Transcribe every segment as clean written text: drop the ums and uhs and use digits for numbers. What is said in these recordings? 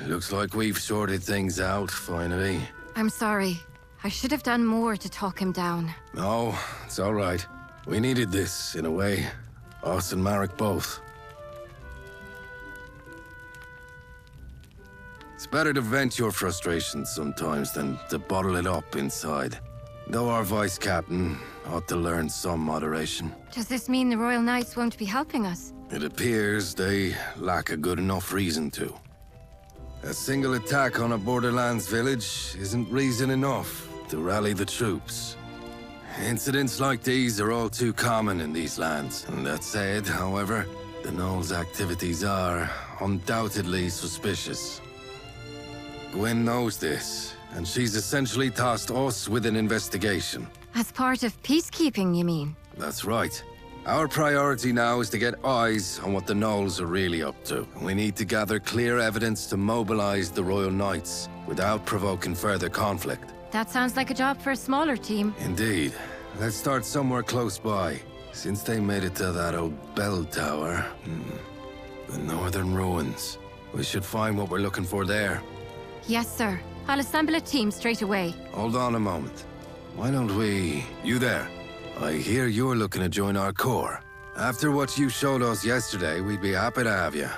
looks like we've sorted things out, finally. I'm sorry. I should have done more to talk him down. No, it's all right. We needed this, in a way. Us and Marek both. It's better to vent your frustrations sometimes than to bottle it up inside. Though our vice captain ought to learn some moderation. Does this mean the Royal Knights won't be helping us? It appears they lack a good enough reason to. A single attack on a Borderlands village isn't reason enough to rally the troops. Incidents like these are all too common in these lands. And that said, however, the Gnolls' activities are undoubtedly suspicious. Gwyn knows this, and she's essentially tasked us with an investigation. As part of peacekeeping, you mean? That's right. Our priority now is to get eyes on what the Gnolls are really up to. We need to gather clear evidence to mobilize the Royal Knights without provoking further conflict. That sounds like a job for a smaller team. Indeed. Let's start somewhere close by. Since they made it to that old bell tower, the northern ruins, we should find what we're looking for there. Yes, sir. I'll assemble a team straight away. Hold on a moment. Why don't we... You there. I hear you're looking to join our corps. After what you showed us yesterday, we'd be happy to have you.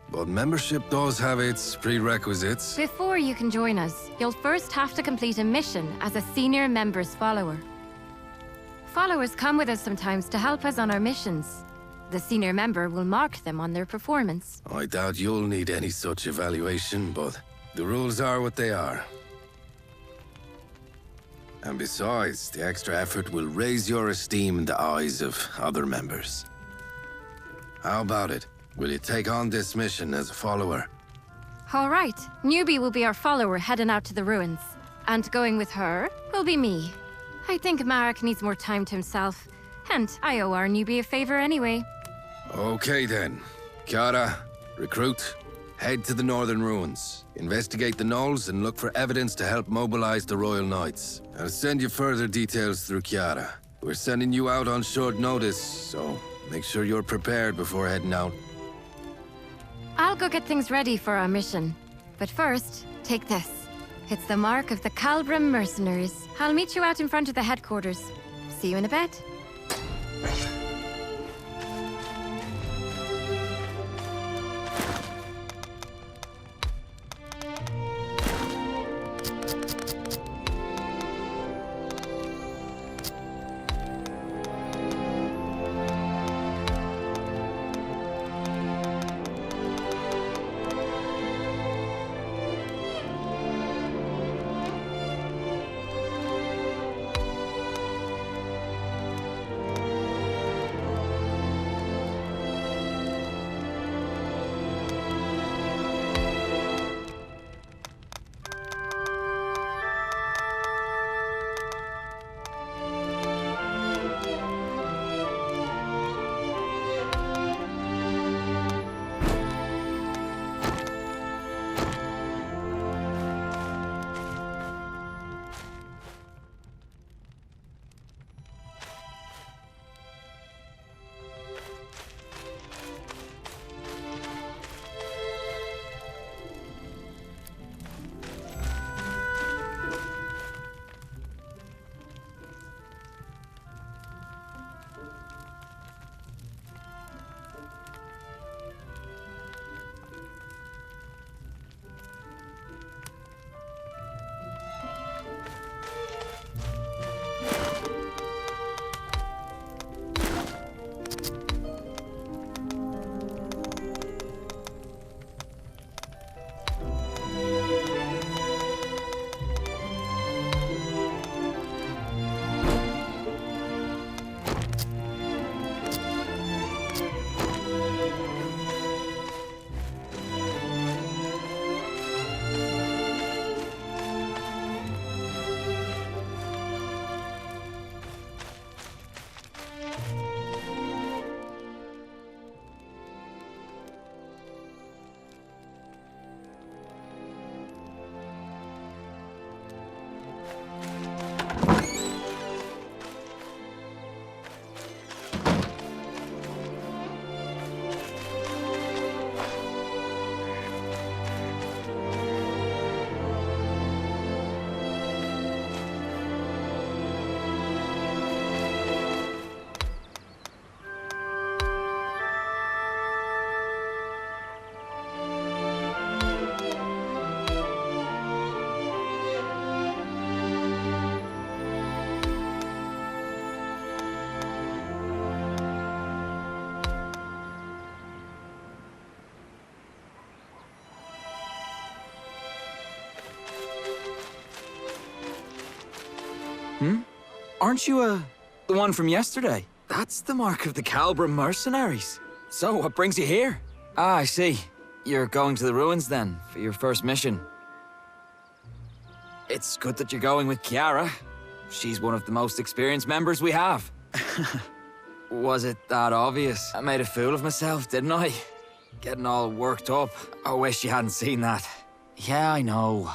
But membership does have its prerequisites. Before you can join us, you'll first have to complete a mission as a senior member's follower. Followers come with us sometimes to help us on our missions. The senior member will mark them on their performance. I doubt you'll need any such evaluation, but the rules are what they are. And besides, the extra effort will raise your esteem in the eyes of other members. How about it? Will you take on this mission as a follower? All right. Newbie will be our follower heading out to the ruins. And going with her will be me. I think Marek needs more time to himself. And I owe our newbie a favor anyway. Okay then. Kiara, recruit, head to the northern ruins. Investigate the Gnolls and look for evidence to help mobilize the Royal Knights. I'll send you further details through Kiara. We're sending you out on short notice, so make sure you're prepared before heading out. I'll go get things ready for our mission. But first, take this. It's the mark of the Calbram mercenaries. I'll meet you out in front of the headquarters. See you in a bit. Aren't you, the one from yesterday? That's the mark of the Calbra mercenaries. So, what brings you here? Ah, I see. You're going to the ruins, then, for your first mission. It's good that you're going with Kiara. She's one of the most experienced members we have. Was it that obvious? I made a fool of myself, didn't I? Getting all worked up. I wish you hadn't seen that. Yeah, I know.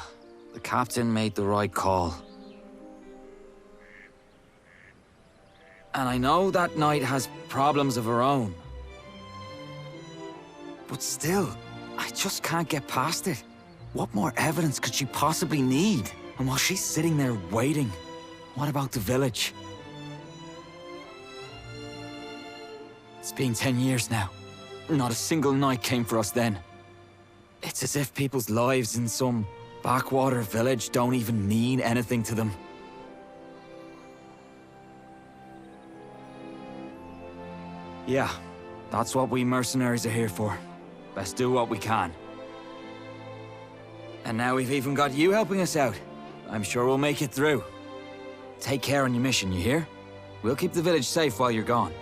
The captain made the right call. And I know that night has problems of her own. But still, I just can't get past it. What more evidence could she possibly need? And while she's sitting there waiting, what about the village? It's been 10 years now. Not a single night came for us then. It's as if people's lives in some backwater village don't even mean anything to them. Yeah, that's what we mercenaries are here for. Best do what we can. And now we've even got you helping us out. I'm sure we'll make it through. Take care on your mission, you hear? We'll keep the village safe while you're gone.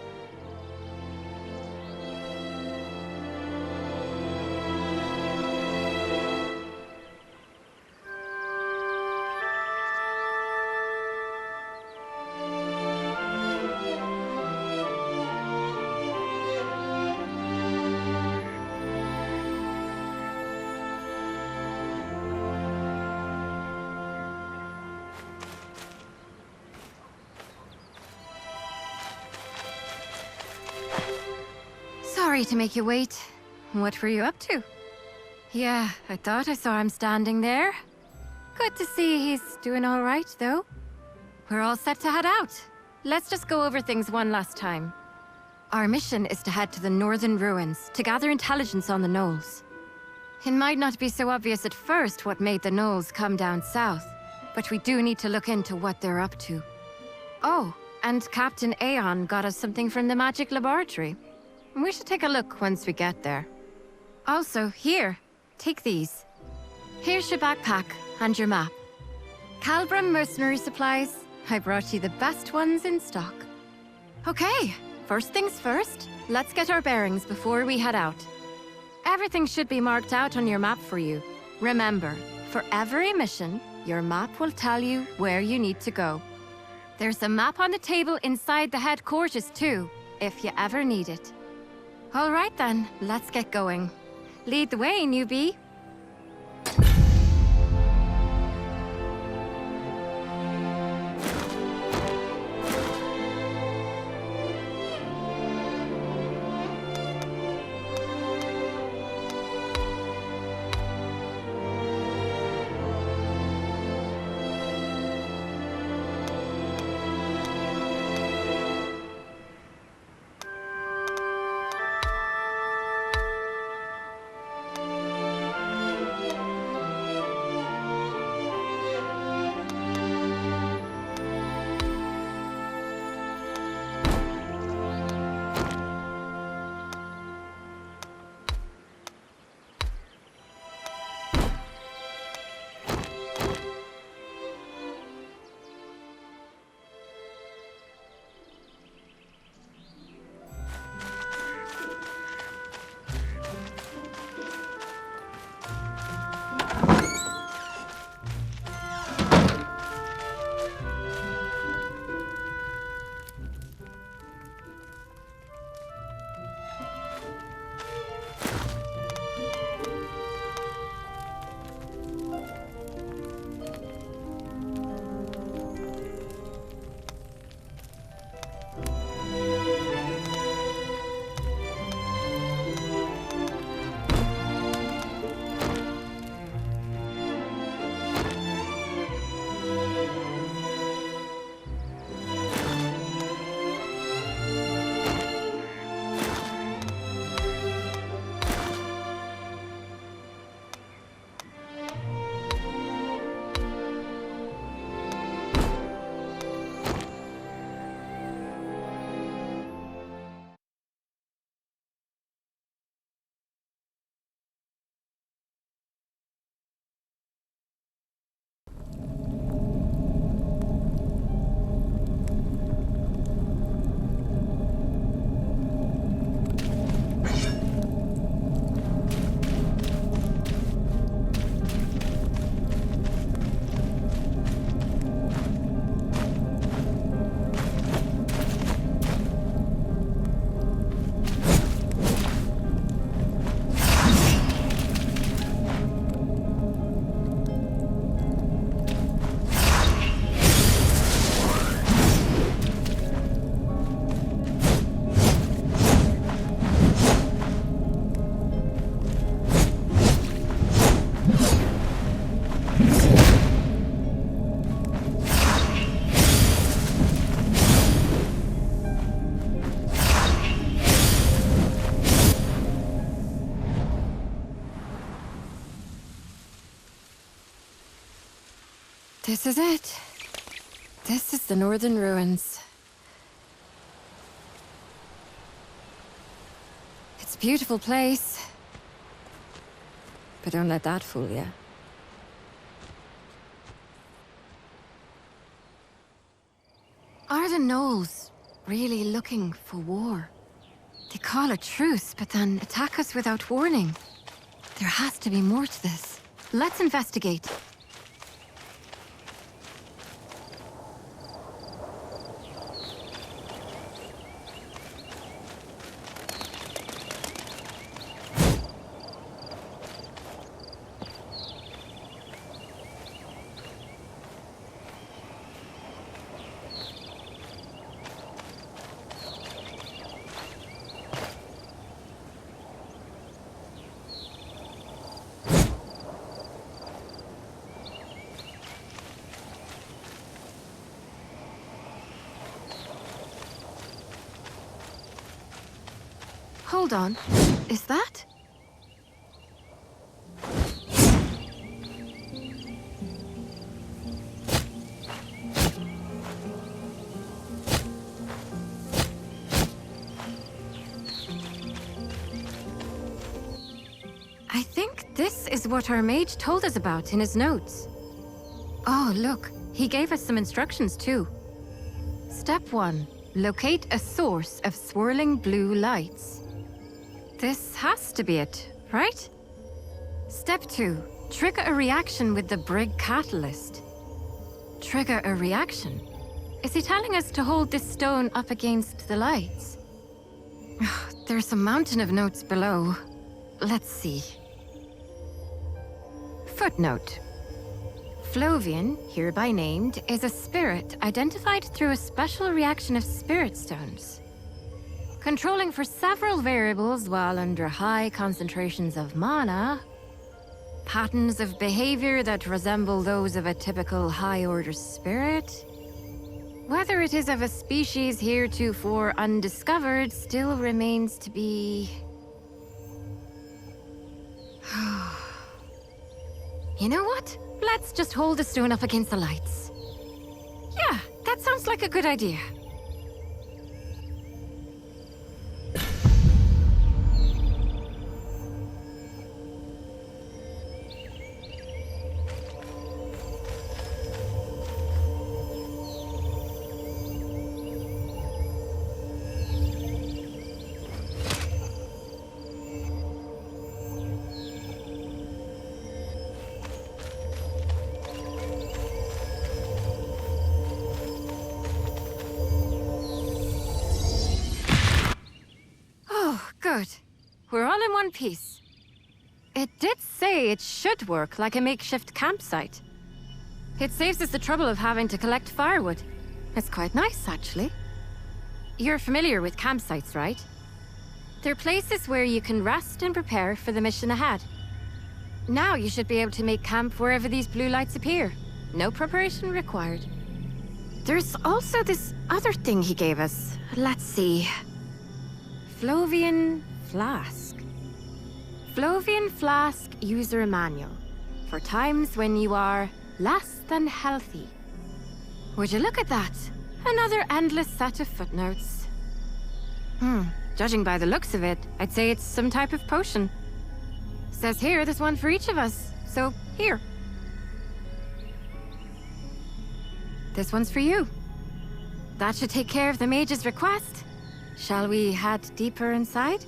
Sorry to make you wait. What were you up to? Yeah, I thought I saw him standing there. Good to see he's doing all right, though. We're all set to head out. Let's just go over things one last time. Our mission is to head to the northern ruins to gather intelligence on the gnolls. It might not be so obvious at first what made the gnolls come down south, but we do need to look into what they're up to. Oh, and Captain Aeon got us something from the magic laboratory. We should take a look once we get there. Also, here, take these. Here's your backpack and your map. Calbram mercenary supplies. I brought you the best ones in stock. Okay, first things first, let's get our bearings before we head out. Everything should be marked out on your map for you. Remember, for every mission, your map will tell you where you need to go. There's a map on the table inside the headquarters too, if you ever need it. All right then, let's get going. Lead the way, newbie. This is it. This is the Northern Ruins. It's a beautiful place. But don't let that fool you. Are the Gnolls really looking for war? They call a truce, but then attack us without warning. There has to be more to this. Let's investigate. Hold on. Is that? I think this is what our mage told us about in his notes. Oh, look. He gave us some instructions too. Step 1. Locate a source of swirling blue lights. This has to be it, right? Step 2. Trigger a reaction with the Brig catalyst. Trigger a reaction? Is he telling us to hold this stone up against the lights? There's a mountain of notes below. Let's see. Footnote. Flovian, hereby named, is a spirit identified through a special reaction of spirit stones. Controlling for several variables while under high concentrations of mana, patterns of behavior that resemble those of a typical high-order spirit. Whether it is of a species heretofore undiscovered still remains to be... You know what? Let's just hold the stone up against the lights. Yeah, that sounds like a good idea. Good. We're all in one piece. It did say it should work like a makeshift campsite. It saves us the trouble of having to collect firewood. It's quite nice, actually. You're familiar with campsites, right? They're places where you can rest and prepare for the mission ahead. Now you should be able to make camp wherever these blue lights appear. No preparation required. There's also this other thing he gave us. Let's see. Flovian Flask. Flovian Flask User Manual. For times when you are less than healthy. Would you look at that? Another endless set of footnotes. Judging by the looks of it, I'd say it's some type of potion. Says here there's one for each of us, so here. This one's for you. That should take care of the mage's request. Shall we head deeper inside?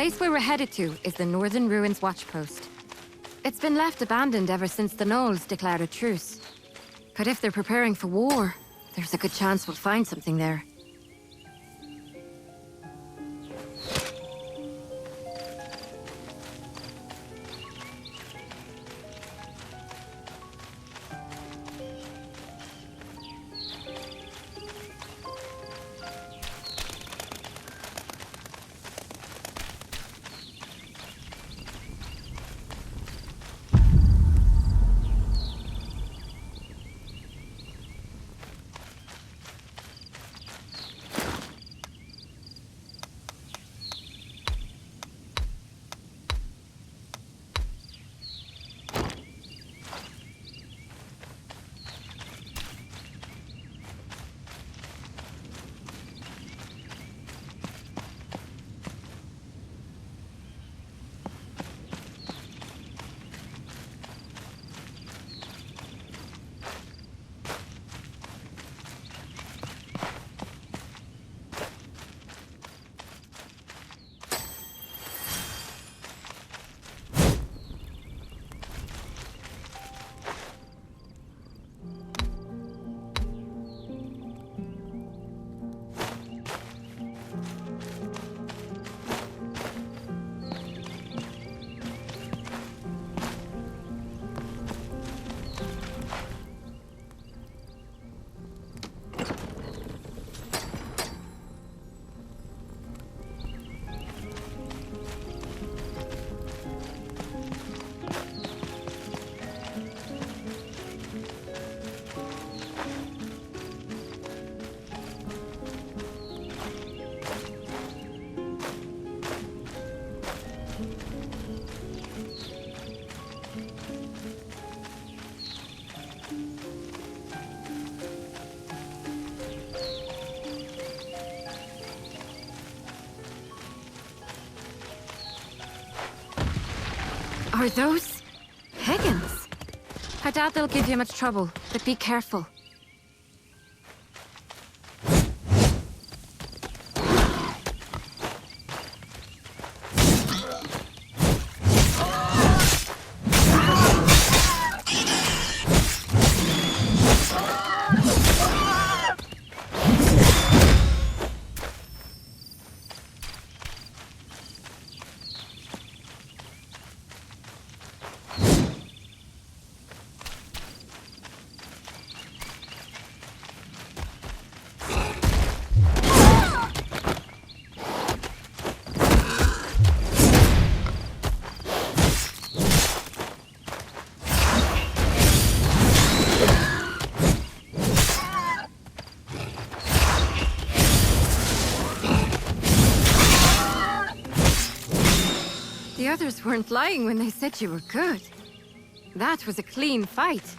place where we're headed to is the Northern Ruins Watchpost. It's been left abandoned ever since the Gnolls declared a truce. But if they're preparing for war, there's a good chance we'll find something there. Are those Higgins? I doubt they'll give you much trouble, but be careful. The others weren't lying when they said you were good. That was a clean fight.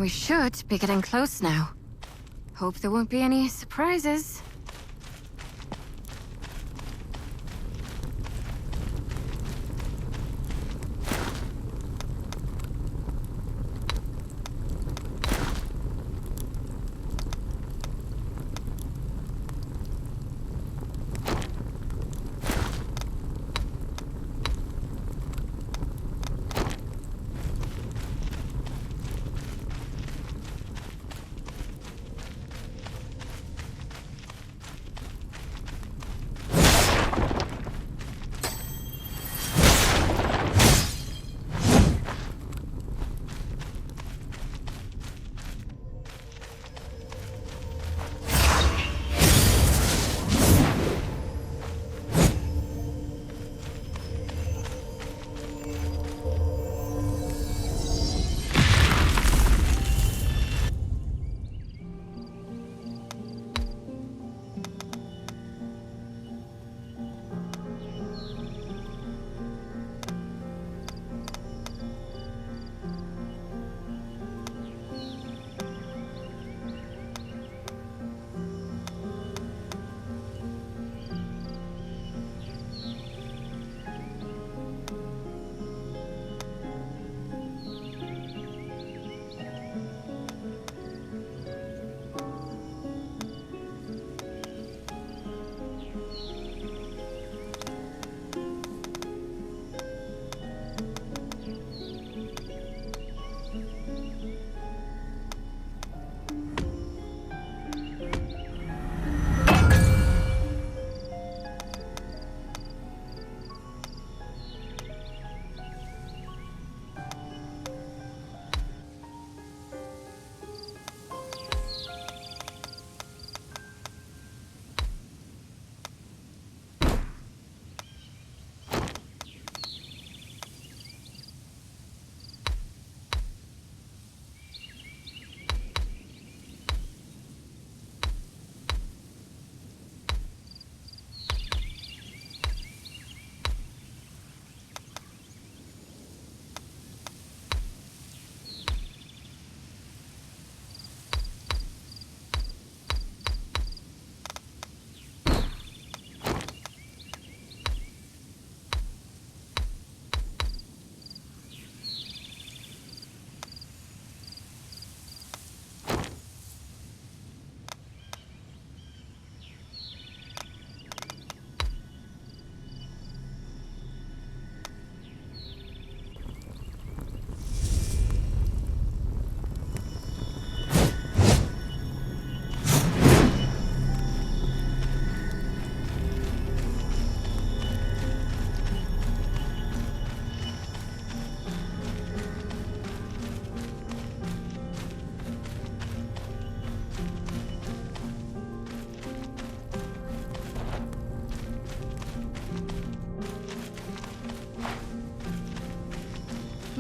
We should be getting close now. Hope there won't be any surprises.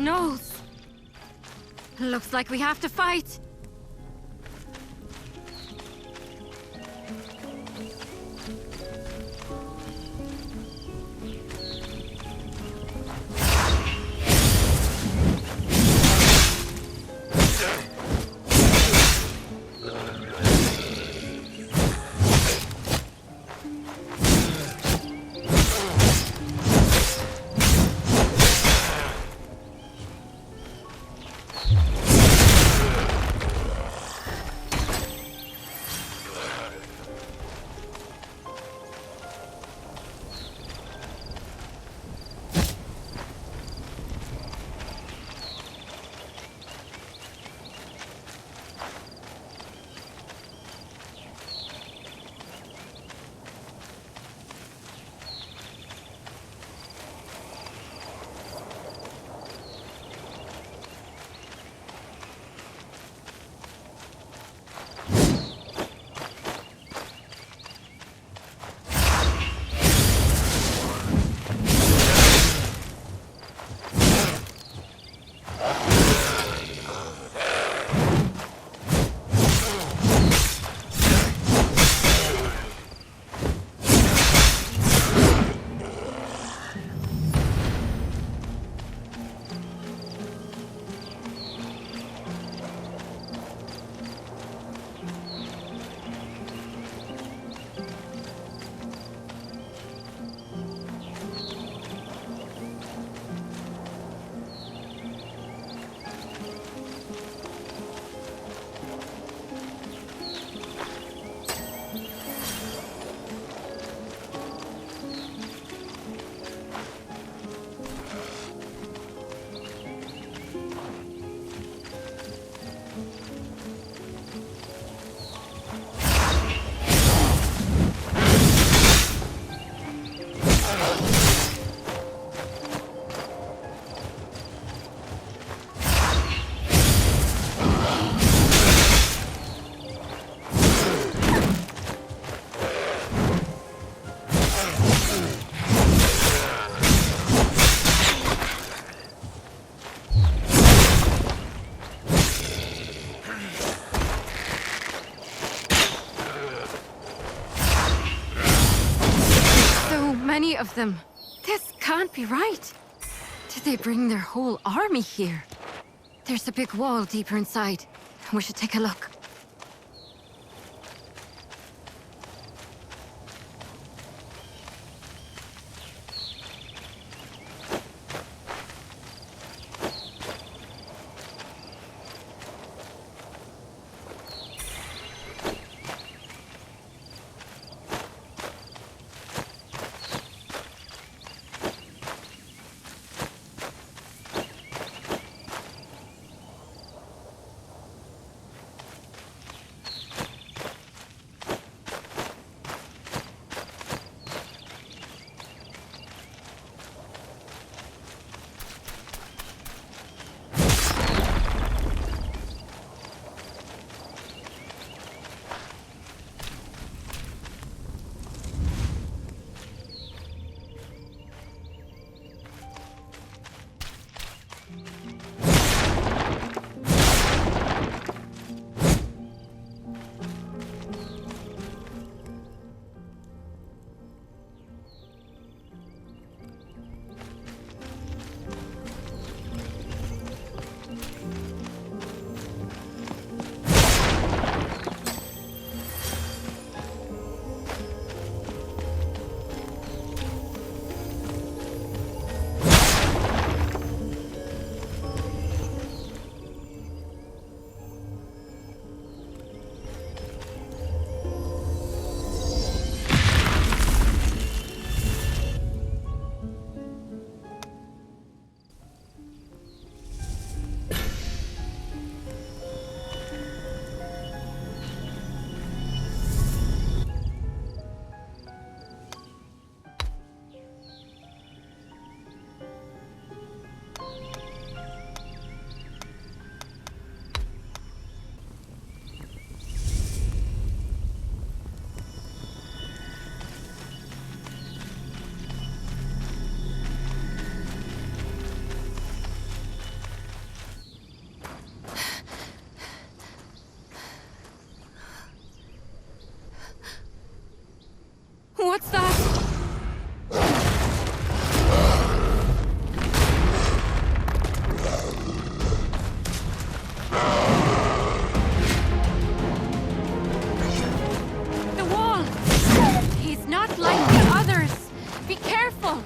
Knowles! Looks like we have to fight. of them. This can't be right. Did they bring their whole army here? There's a big wall deeper inside. We should take a look. What's that? The wall! He's not like the others! Be careful!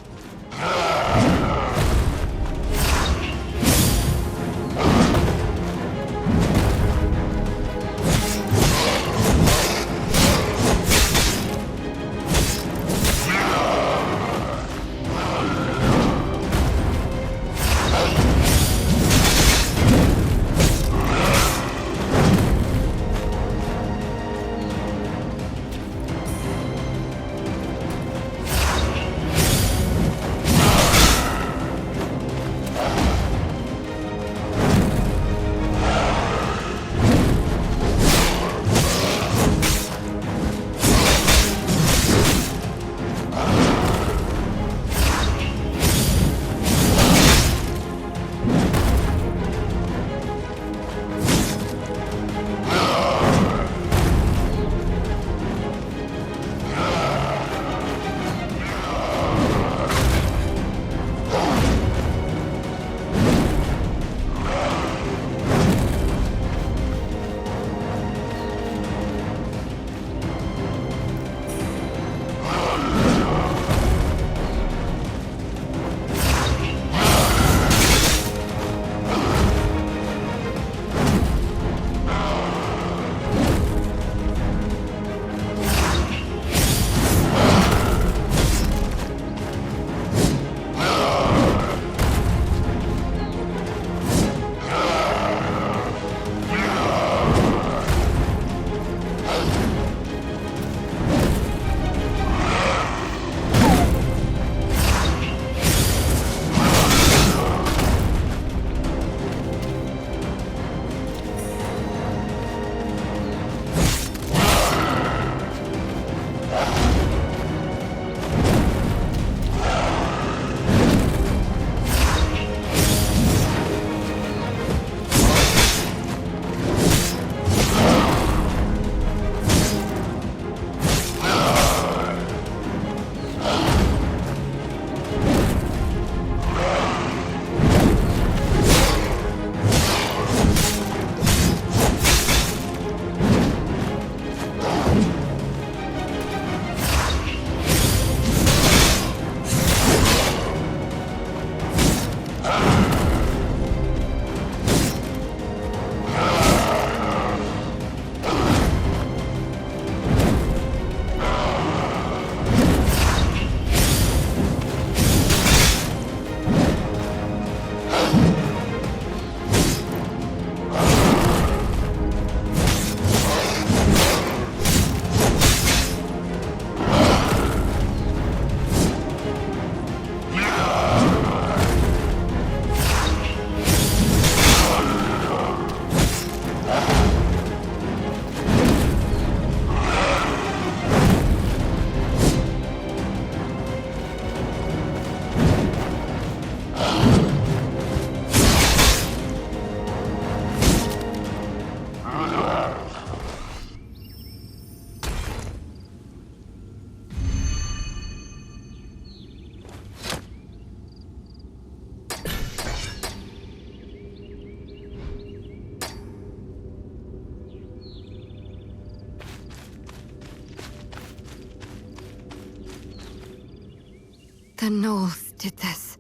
The Knolls did this.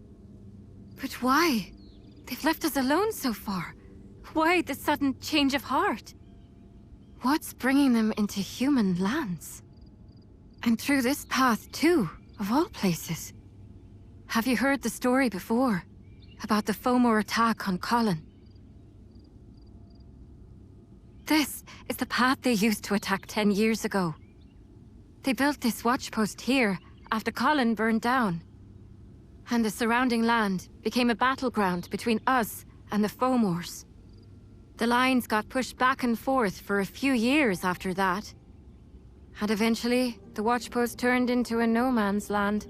But why? They've left us alone so far. Why the sudden change of heart? What's bringing them into human lands? And through this path too, of all places. Have you heard the story before? About the Fomor attack on Colin? This is the path they used to attack 10 years ago. They built this watchpost here after Colin burned down. And the surrounding land became a battleground between us and the Fomors. The lines got pushed back and forth for a few years after that. And eventually, the watchpost turned into a no-man's land.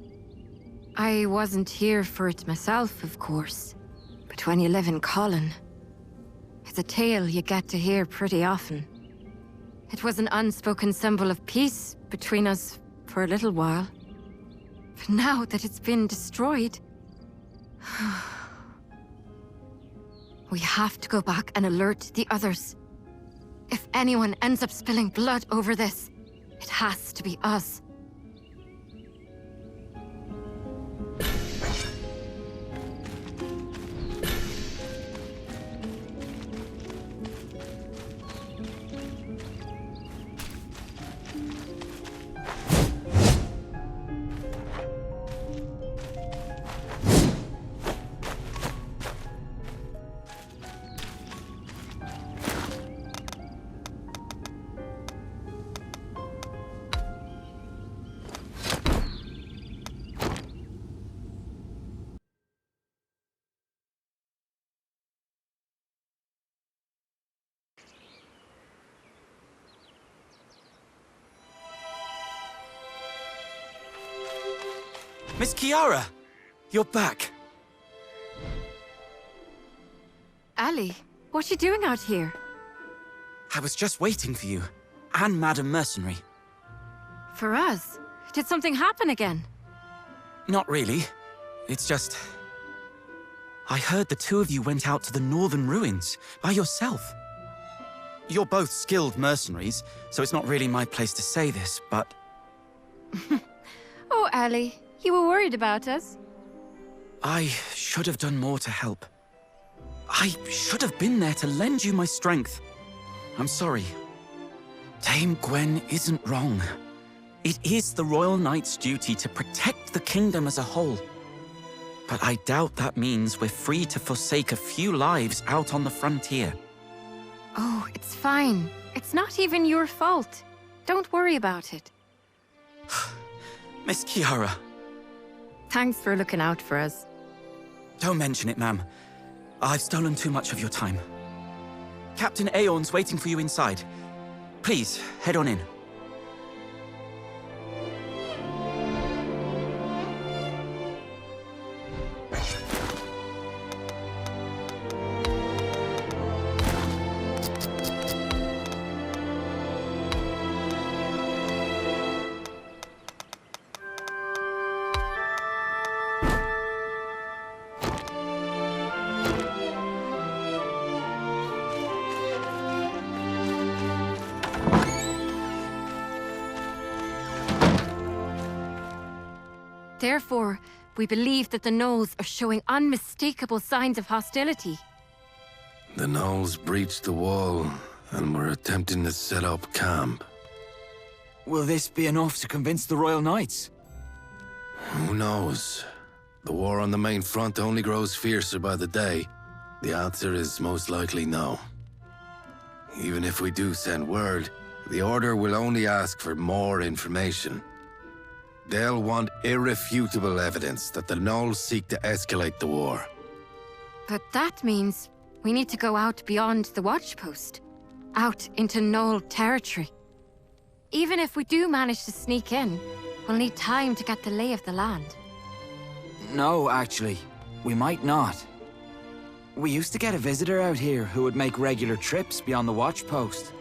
I wasn't here for it myself, of course. But when you live in Colin, it's a tale you get to hear pretty often. It was an unspoken symbol of peace between us for a little while. But now that it's been destroyed... we have to go back and alert the others. If anyone ends up spilling blood over this, it has to be us. Miss Kiara! You're back! Ali, what you doing out here? I was just waiting for you, and Madam Mercenary. For us? Did something happen again? Not really. It's just... I heard the two of you went out to the northern ruins, by yourself. You're both skilled mercenaries, so it's not really my place to say this, but... Oh, Ali, you were worried about us? I should have done more to help. I should have been there to lend you my strength. I'm sorry. Dame Gwen isn't wrong. It is the Royal Knight's duty to protect the kingdom as a whole. But I doubt that means we're free to forsake a few lives out on the frontier. Oh, it's fine. It's not even your fault. Don't worry about it. Miss Kiara. Thanks for looking out for us. Don't mention it, ma'am. I've stolen too much of your time. Captain Aeon's waiting for you inside. Please, head on in. Therefore, we believe that the Knolls are showing unmistakable signs of hostility. The Knolls breached the wall and were attempting to set up camp. Will this be enough to convince the Royal Knights? Who knows? The war on the main front only grows fiercer by the day. The answer is most likely no. Even if we do send word, the Order will only ask for more information. They'll want irrefutable evidence that the Knolls seek to escalate the war. But that means we need to go out beyond the watchpost. Out into Knoll territory. Even if we do manage to sneak in, we'll need time to get the lay of the land. No, actually. We might not. We used to get a visitor out here who would make regular trips beyond the watchpost.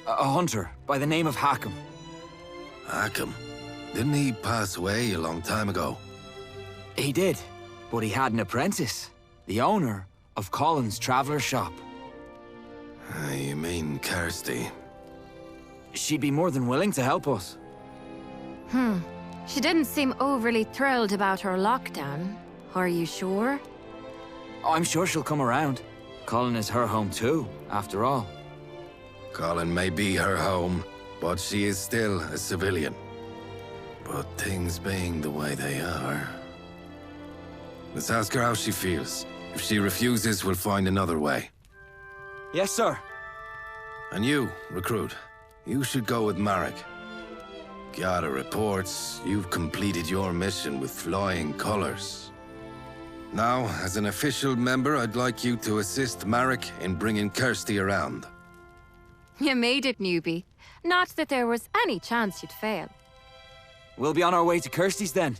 A hunter by the name of Hackham. Hackham? Didn't he pass away a long time ago? He did, but he had an apprentice. The owner of Colin's Traveller Shop. You mean Kirsty? She'd be more than willing to help us. She didn't seem overly thrilled about her lockdown. Are you sure? I'm sure she'll come around. Colin is her home too, after all. Colin may be her home, but she is still a civilian. But things being the way they are... Let's ask her how she feels. If she refuses, we'll find another way. Yes, sir. And you, recruit, you should go with Marek. Chiara reports you've completed your mission with flying colors. Now, as an official member, I'd like you to assist Marek in bringing Kirsty around. You made it, newbie. Not that there was any chance you'd fail. We'll be on our way to Kirsty's then.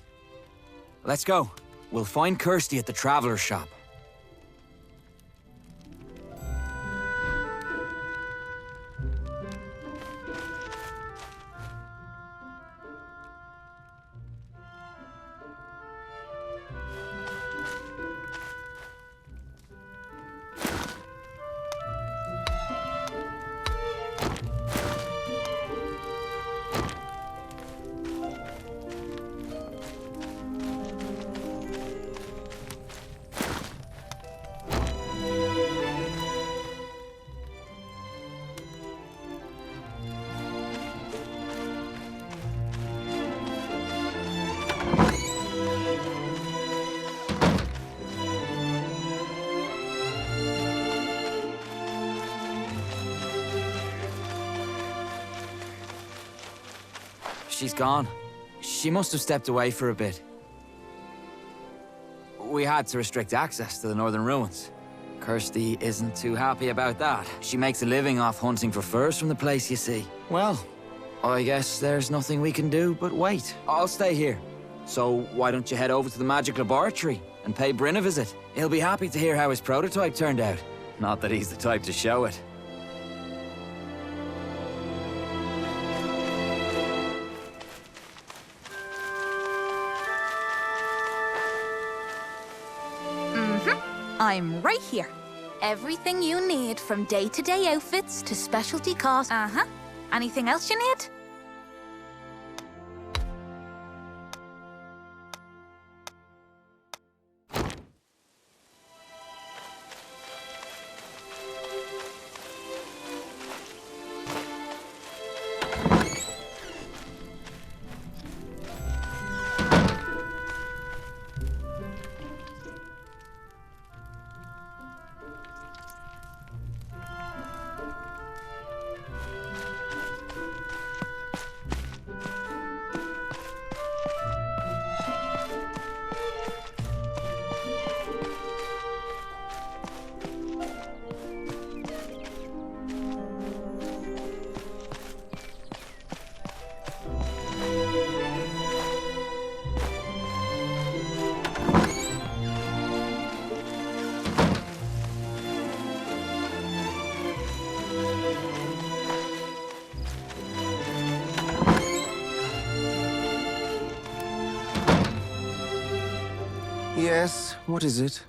Let's go. We'll find Kirsty at the Traveler's shop. She's gone. She must have stepped away for a bit. We had to restrict access to the northern ruins. Kirsty isn't too happy about that. She makes a living off hunting for furs from the place, you see. Well, I guess there's nothing we can do but wait. I'll stay here. So why don't you head over to the magic laboratory and pay Bryn a visit? He'll be happy to hear how his prototype turned out. Not that he's the type to show it. I'm right here. Everything you need, from day-to-day outfits to specialty costs. Anything else you need? Yes, what is it?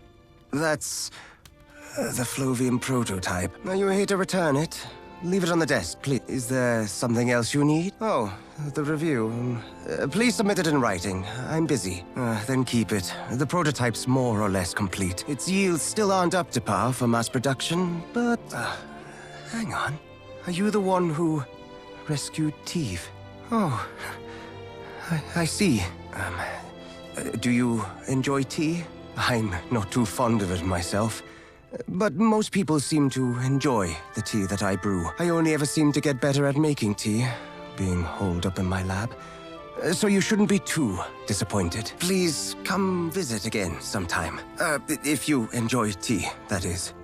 That's... the Flovian prototype. Now, you're here to return it. Leave it on the desk, please. Is there something else you need? Oh, the review. Please submit it in writing. I'm busy. Then keep it. The prototype's more or less complete. Its yields still aren't up to par for mass production, but... hang on. Are you the one who rescued Teve? Oh, I see. Do you enjoy tea? I'm not too fond of it myself. But most people seem to enjoy the tea that I brew. I only ever seem to get better at making tea, being holed up in my lab. So you shouldn't be too disappointed. Please come visit again sometime. If you enjoy tea, that is.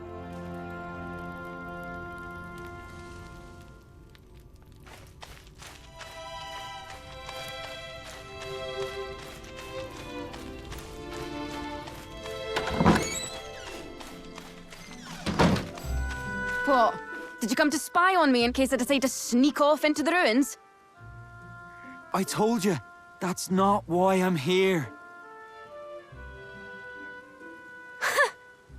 What? Did you come to spy on me in case I decide to sneak off into the ruins? I told you, that's not why I'm here.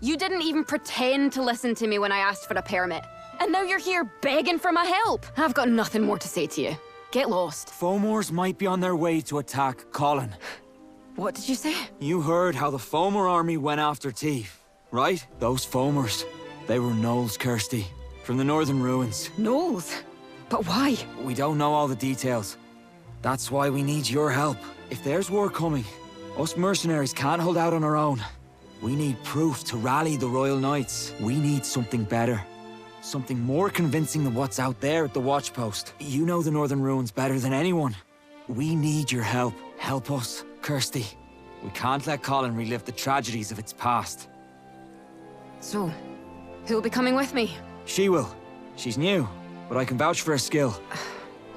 You didn't even pretend to listen to me when I asked for a permit. And now you're here begging for my help. I've got nothing more to say to you. Get lost. Fomors might be on their way to attack Colin. What did you say? You heard how the Fomor army went after Teef, right? Those Fomors, they were gnolls, Kirsty, from the northern ruins. Gnolls? But why? We don't know all the details. That's why we need your help. If there's war coming, us mercenaries can't hold out on our own. We need proof to rally the Royal Knights. We need something better. Something more convincing than what's out there at the watchpost. You know the northern ruins better than anyone. We need your help. Help us, Kirsty. We can't let Colin relive the tragedies of its past. So, who'll be coming with me? She will. She's new, but I can vouch for her skill.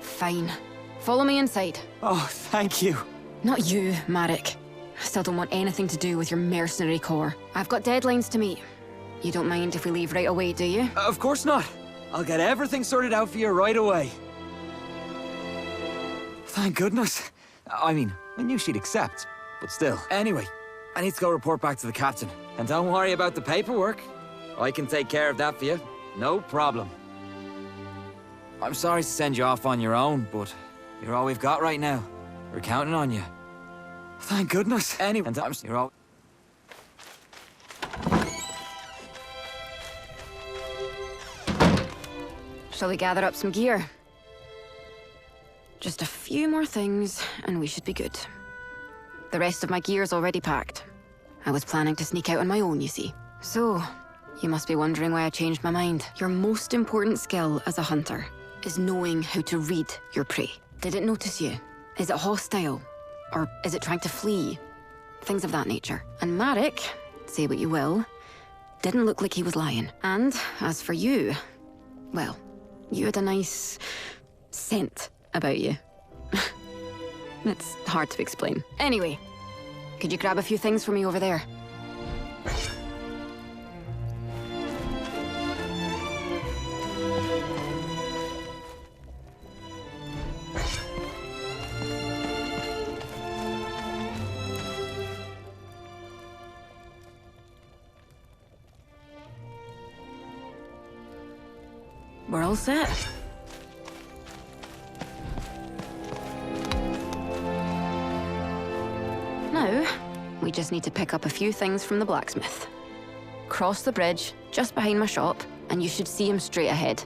Fine. Follow me inside. Oh, thank you. Not you, Marek. I still don't want anything to do with your mercenary corps. I've got deadlines to meet. You don't mind if we leave right away, do you? Of course not. I'll get everything sorted out for you right away. Thank goodness. I mean, I knew she'd accept, but still. Anyway, I need to go report back to the captain. And don't worry about the paperwork. I can take care of that for you. No problem. I'm sorry to send you off on your own, but you're all we've got right now. We're counting on you. Thank goodness. Anyway, you're all... Shall we gather up some gear? Just a few more things, and we should be good. The rest of my gear's already packed. I was planning to sneak out on my own, you see. So, you must be wondering why I changed my mind. Your most important skill as a hunter is knowing how to read your prey. Did it notice you? Is it hostile? Or is it trying to flee? Things of that nature. And Marek, say what you will, didn't look like he was lying. And as for you, well, you had a nice scent about you. It's hard to explain. Anyway, could you grab a few things for me over there? We're all set. Now, we just need to pick up a few things from the blacksmith. Cross the bridge, just behind my shop, and you should see him straight ahead.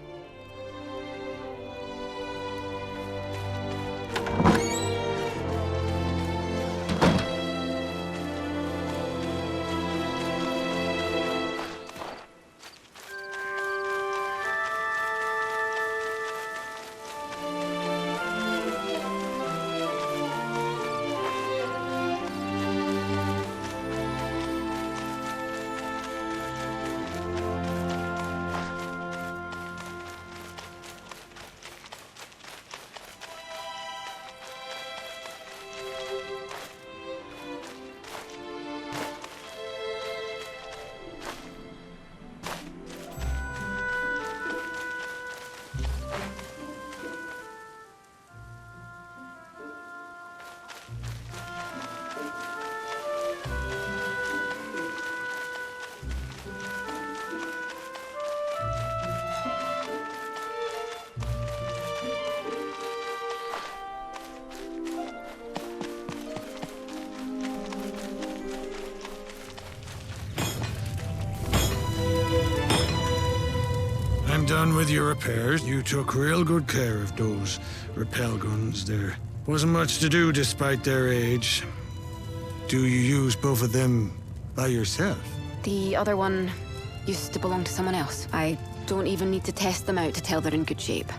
I'm done with your repairs. You took real good care of those repel guns there. Wasn't much to do despite their age. Do you use both of them by yourself? The other one used to belong to someone else. I don't even need to test them out to tell they're in good shape.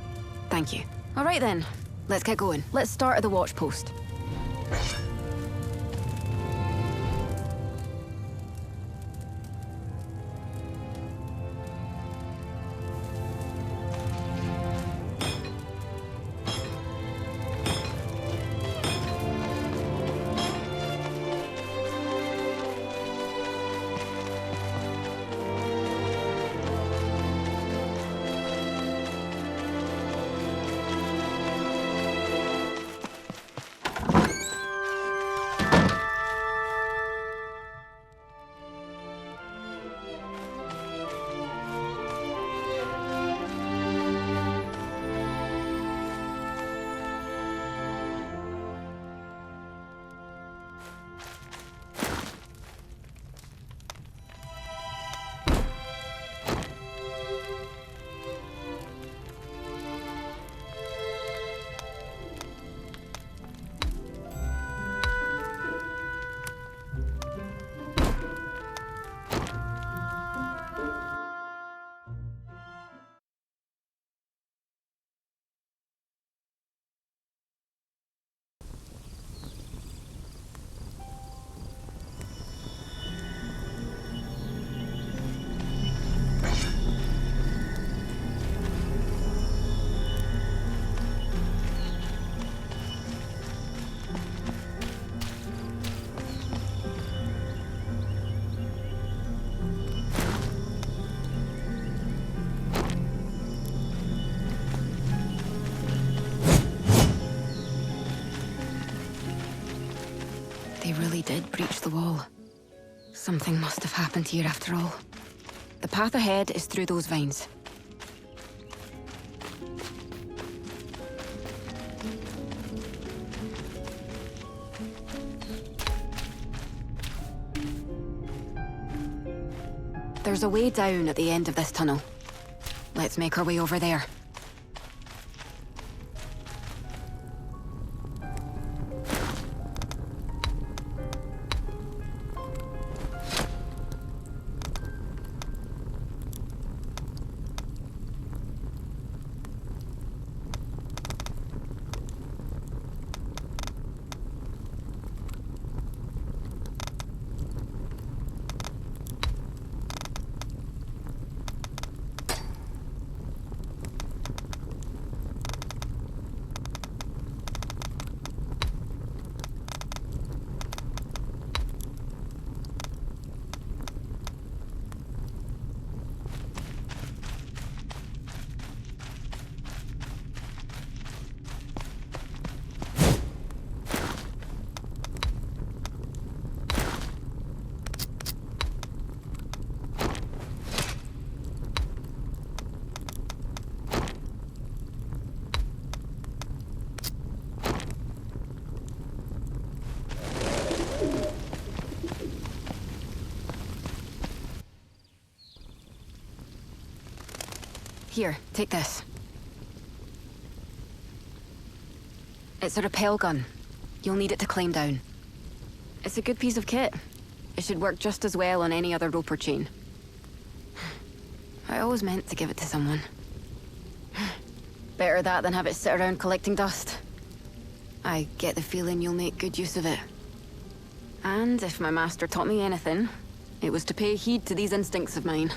Thank you. All right then, let's get going. Let's start at the watch post. wall. Something must have happened here after all. The path ahead is through those vines. There's a way down at the end of this tunnel. Let's make our way over there. Here, take this. It's a rappel gun. You'll need it to climb down. It's a good piece of kit. It should work just as well on any other rope or chain. I always meant to give it to someone. Better that than have it sit around collecting dust. I get the feeling you'll make good use of it. And if my master taught me anything, it was to pay heed to these instincts of mine.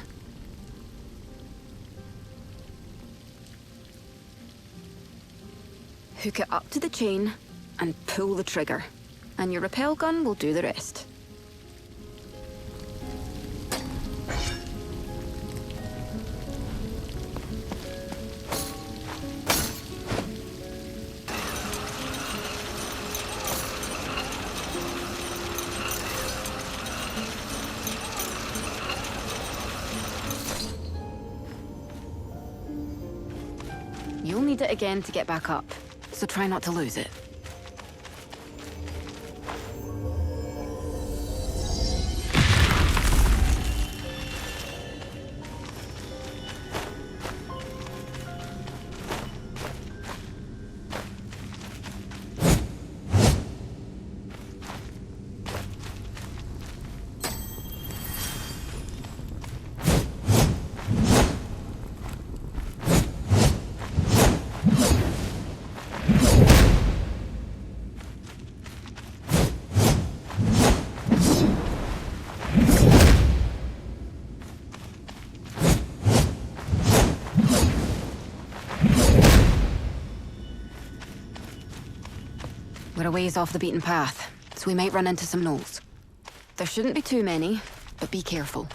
Hook it up to the chain and pull the trigger, and your rappel gun will do the rest. You'll need it again to get back up, so try not to lose it. We're a ways off the beaten path, so we might run into some gnolls. There shouldn't be too many, but be careful.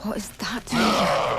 What is that Delia?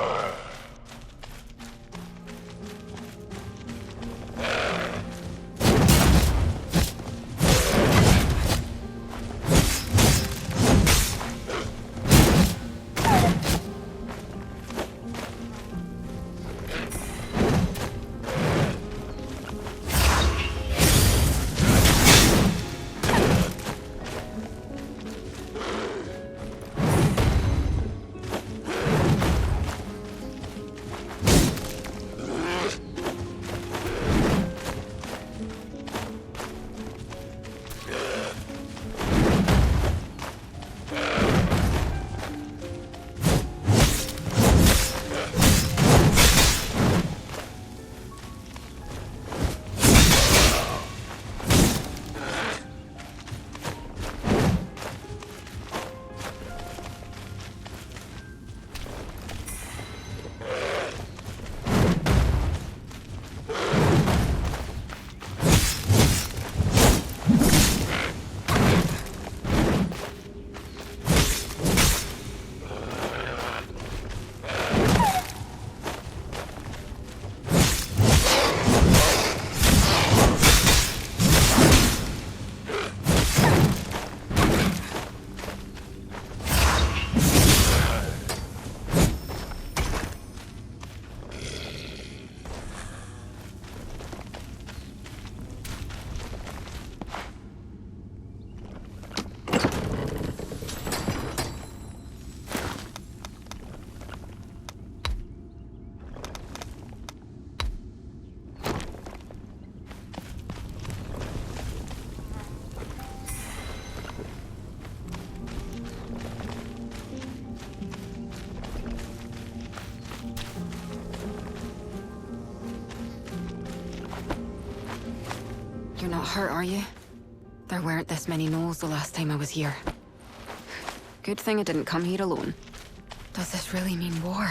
You're not hurt, are you? There weren't this many gnolls the last time I was here. Good thing I didn't come here alone. Does this really mean war?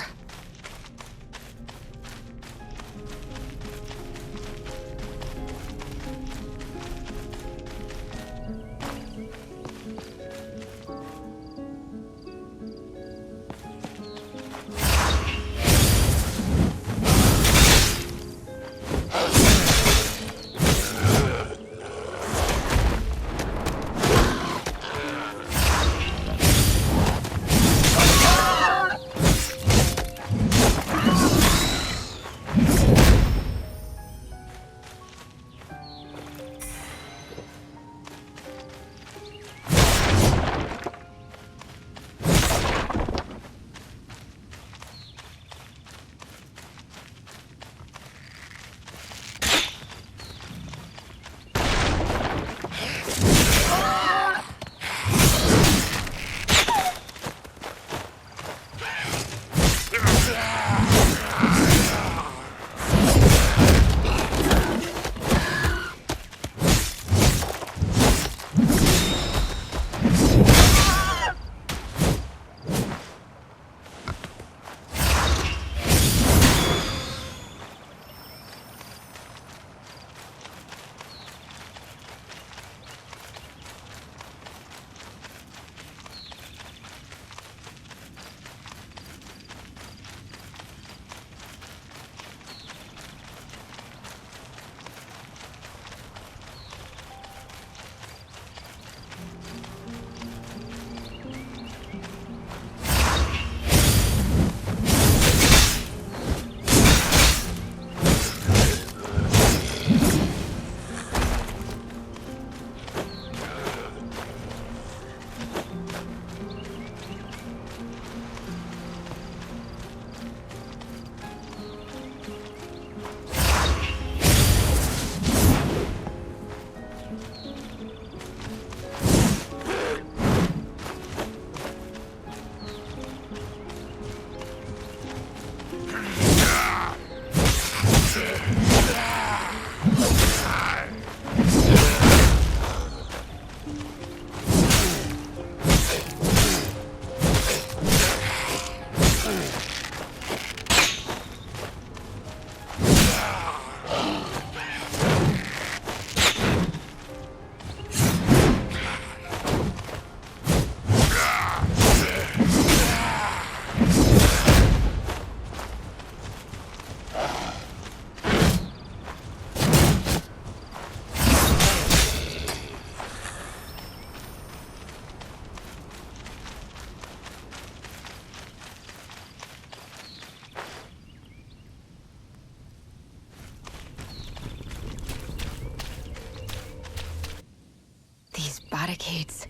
barricades.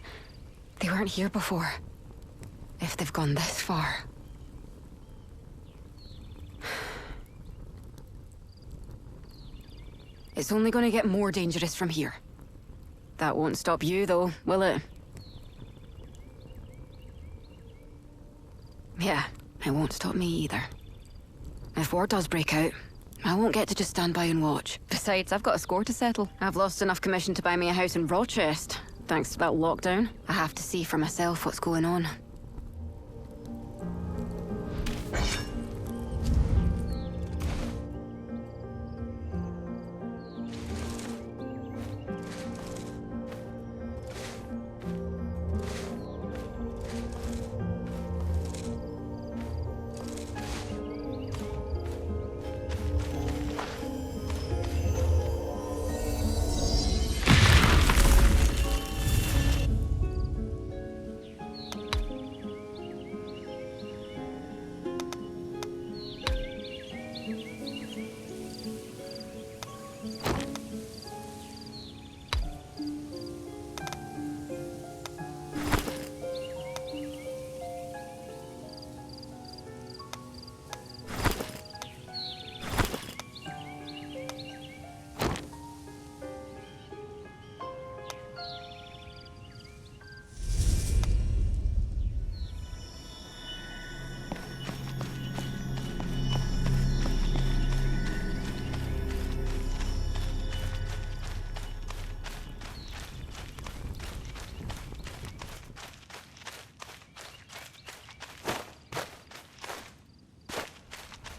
They weren't here before. If they've gone this far. It's only gonna get more dangerous from here. That won't stop you, though, will it? Yeah, it won't stop me either. If war does break out, I won't get to just stand by and watch. Besides, I've got a score to settle. I've lost enough commission to buy me a house in Rochester. Thanks to that lockdown. I have to see for myself what's going on.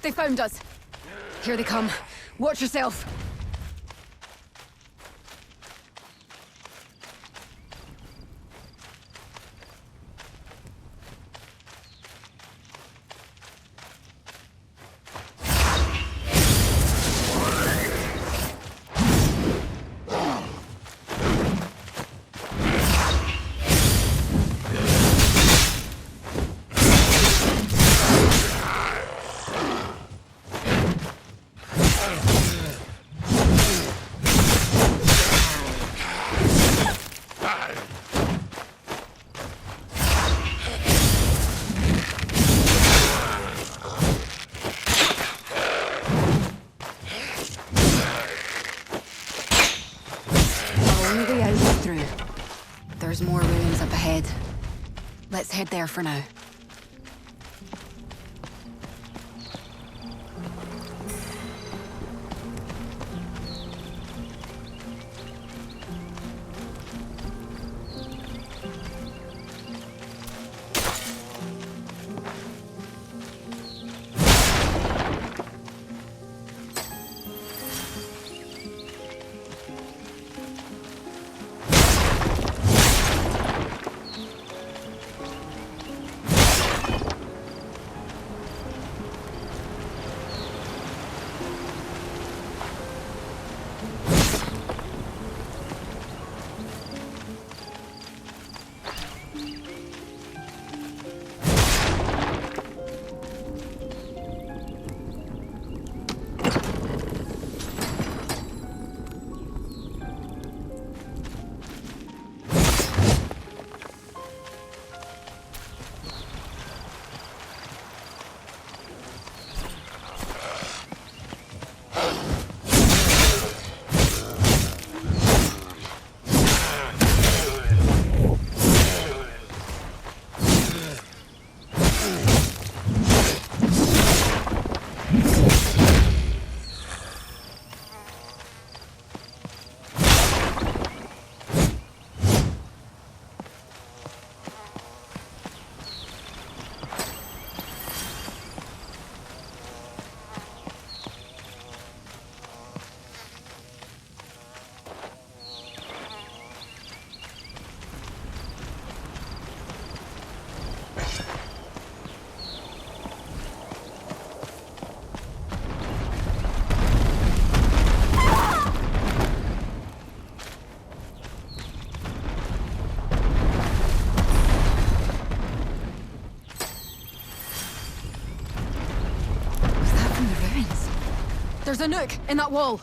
They found us. Here they come. Watch yourself. There's more ruins up ahead. Let's head there for now. There's a nook in that wall.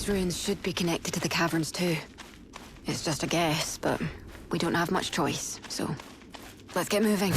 These ruins should be connected to the caverns too. It's just a guess, but we don't have much choice, so let's get moving.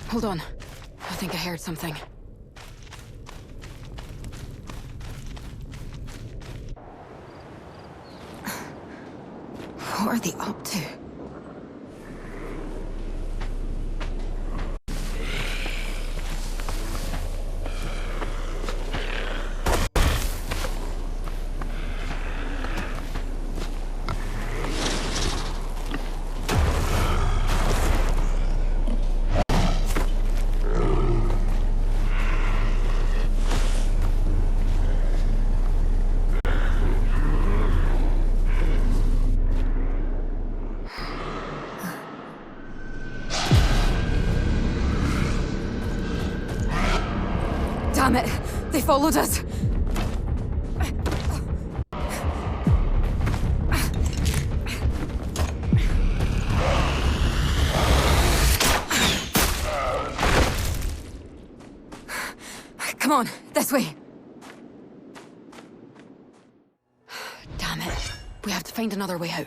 Hold on. I think I heard something. What are they up to? Damn it! They followed us! Come on, this way! Damn it. We have to find another way out.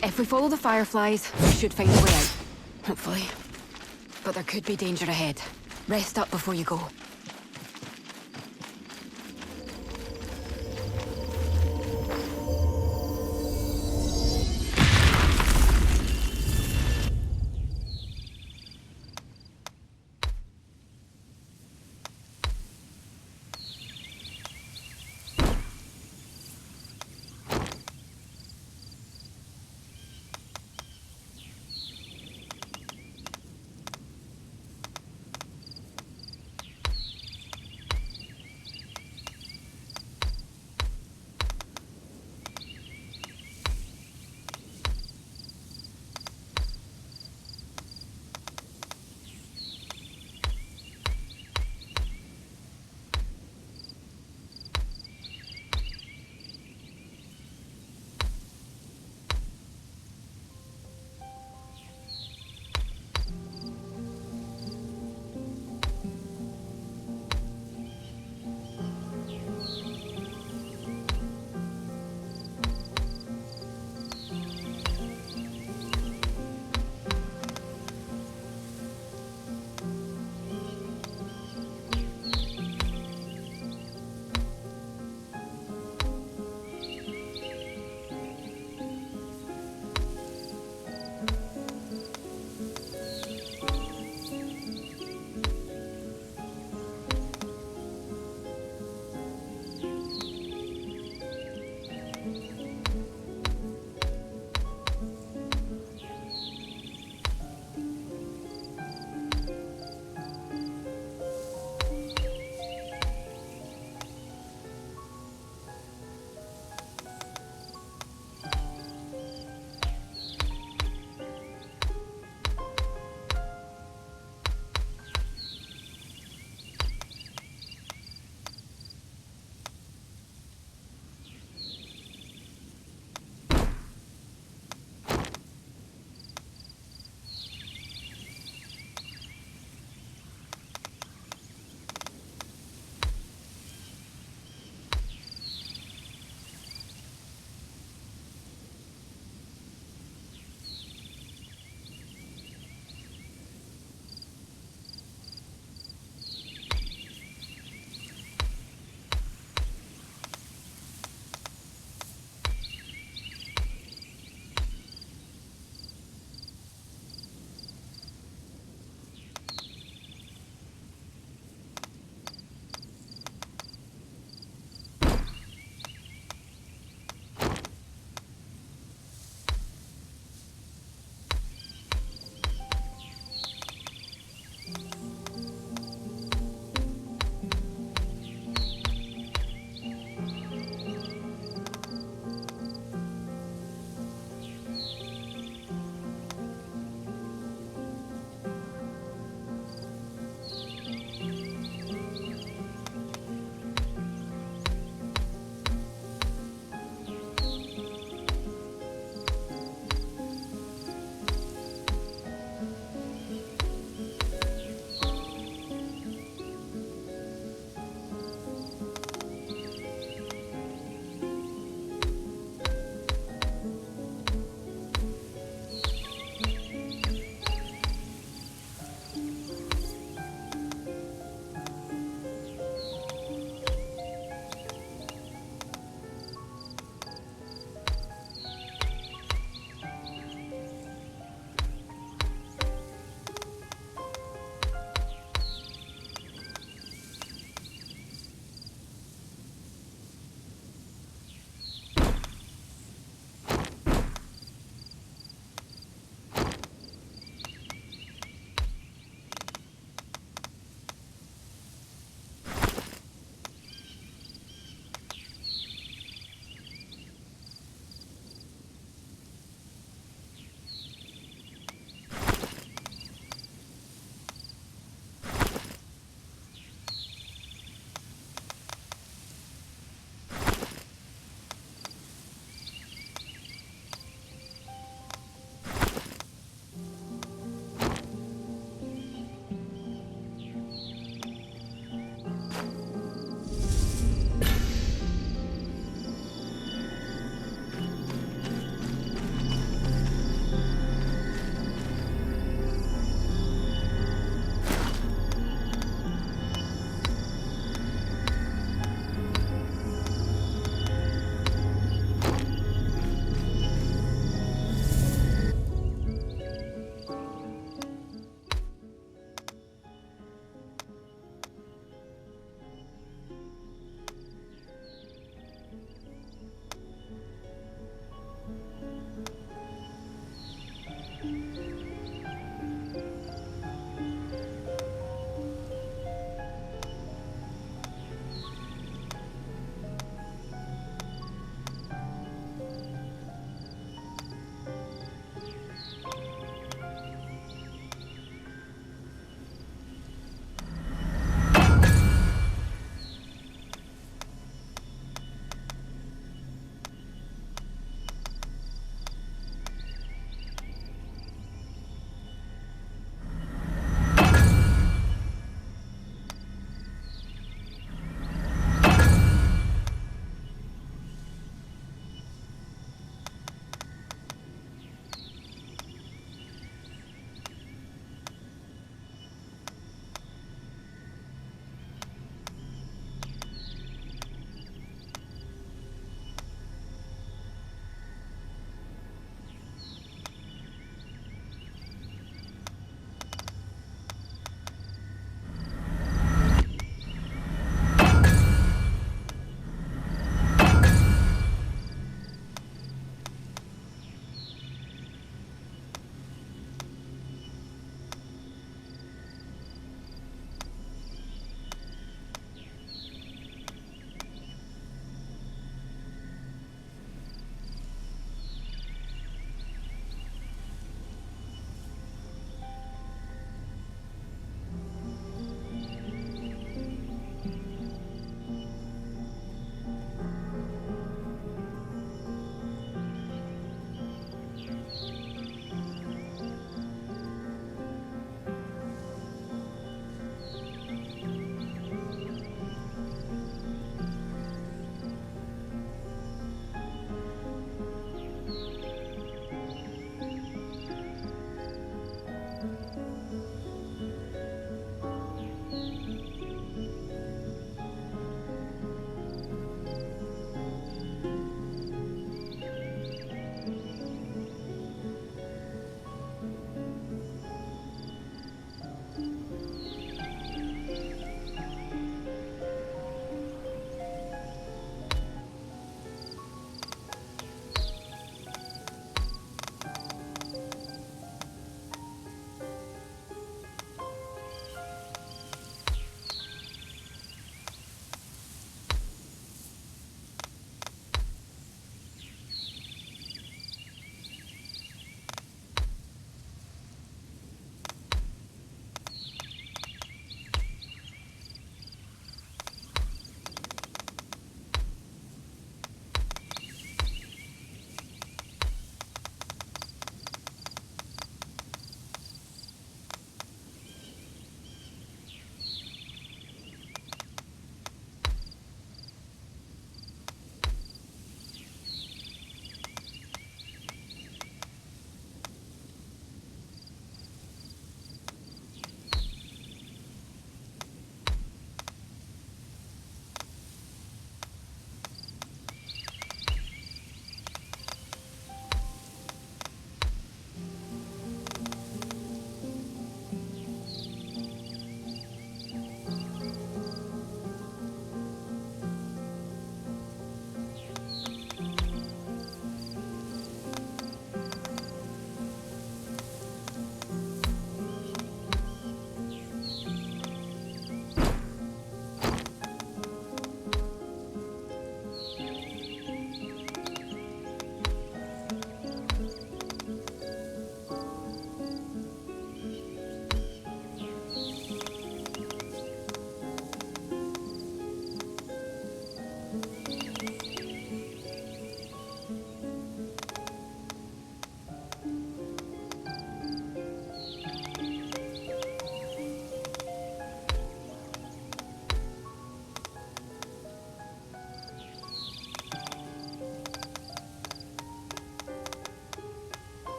If we follow the fireflies, we should find a way out. Hopefully. But there could be danger ahead. Rest up before you go.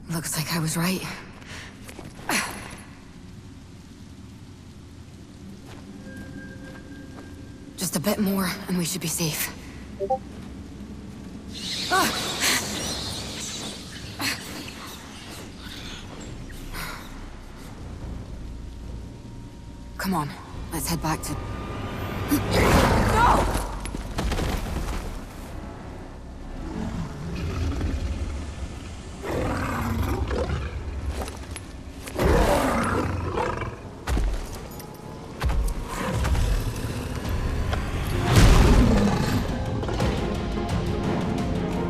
Looks like I was right. Just a bit more, and we should be safe. Come on, let's head back to... No!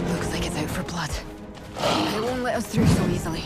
Looks like it's out for blood. It won't let us through so easily.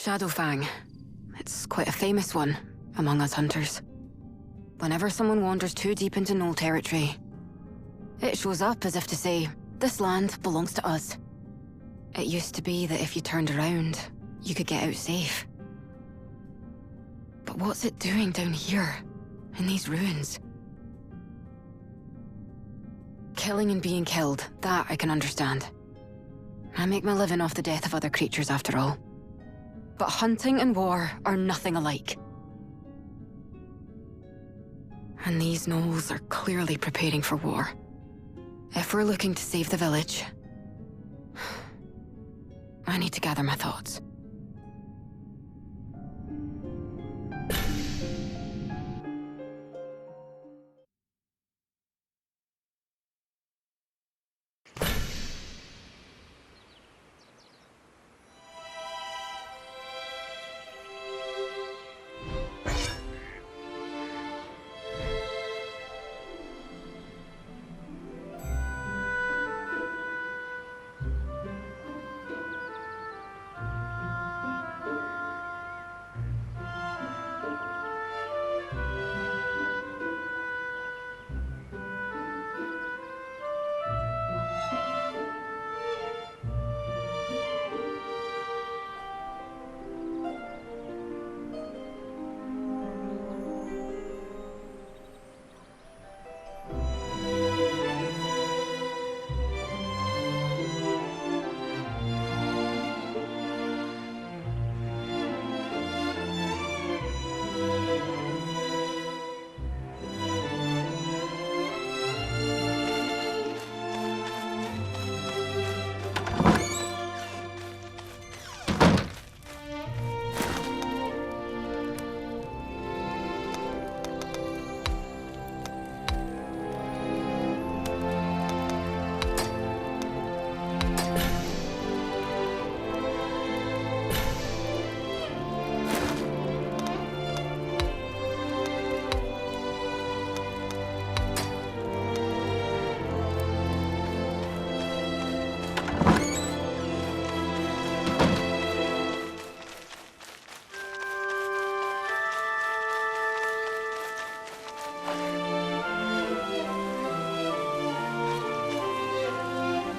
Shadowfang. It's quite a famous one among us hunters. Whenever someone wanders too deep into Knoll territory, it shows up as if to say, this land belongs to us. It used to be that if you turned around, you could get out safe. But what's it doing down here, in these ruins? Killing and being killed, that I can understand. I make my living off the death of other creatures after all. But hunting and war are nothing alike. And these gnolls are clearly preparing for war. If we're looking to save the village, I need to gather my thoughts.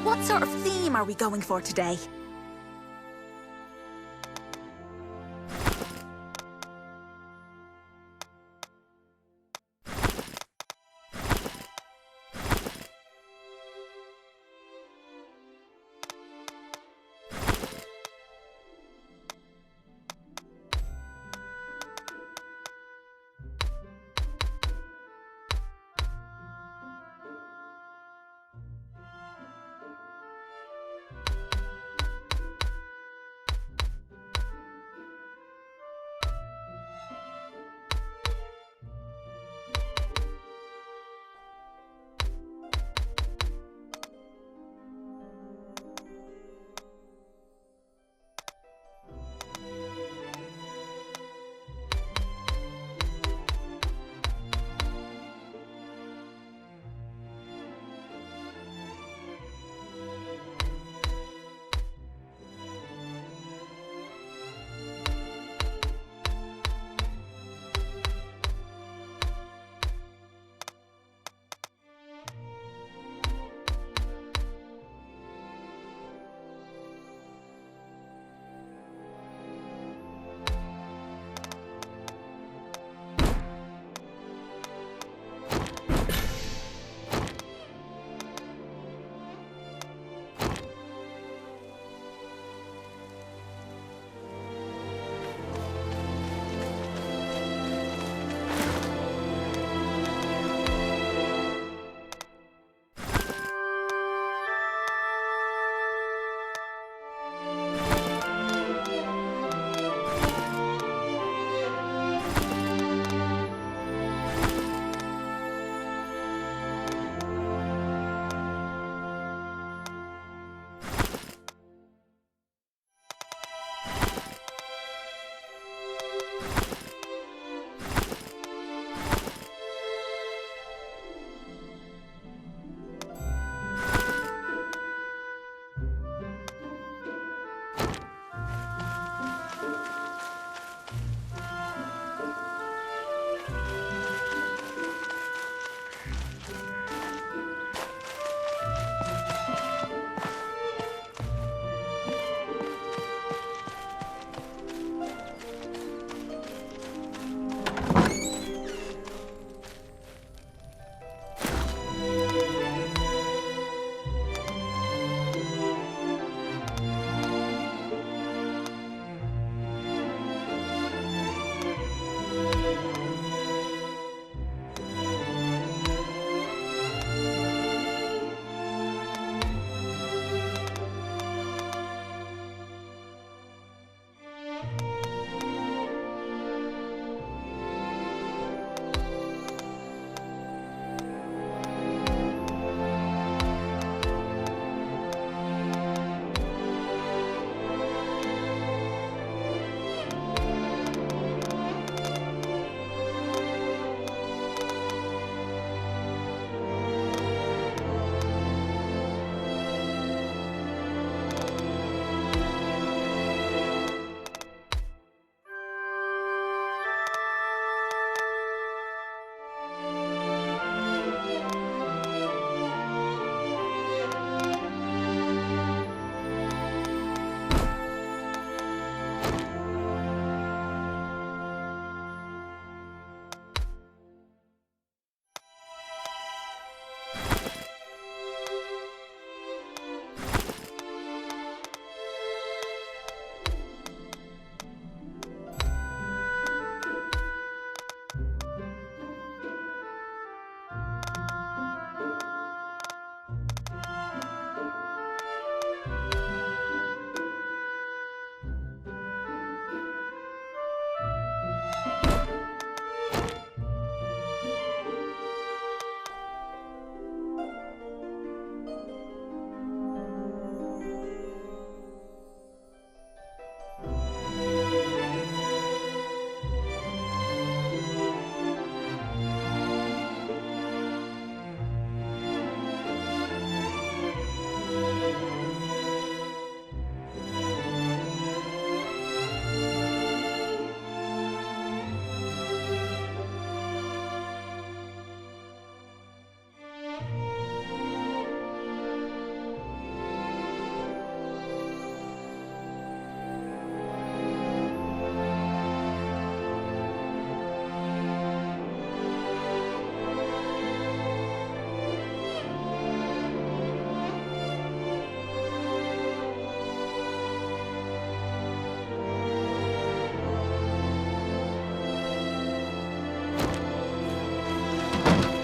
What sort of theme are we going for today?